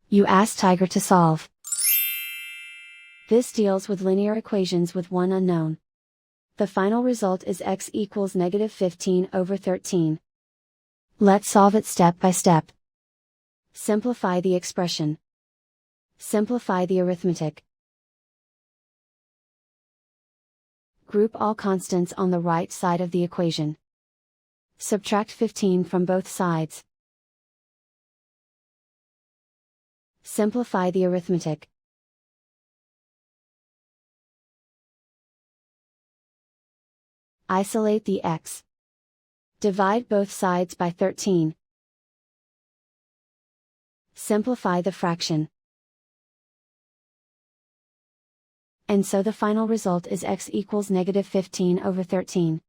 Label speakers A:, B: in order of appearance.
A: You ask Tiger to solve. This deals with linear equations with one unknown. The final result is x equals -15/13. Let's solve it step by step. Simplify the expression. Simplify the arithmetic. Group all constants on the right side of the equation. Subtract 15 from both sides. Simplify the arithmetic. Isolate the x. Divide both sides by 13. Simplify the fraction. And so the final result is x equals -15/13.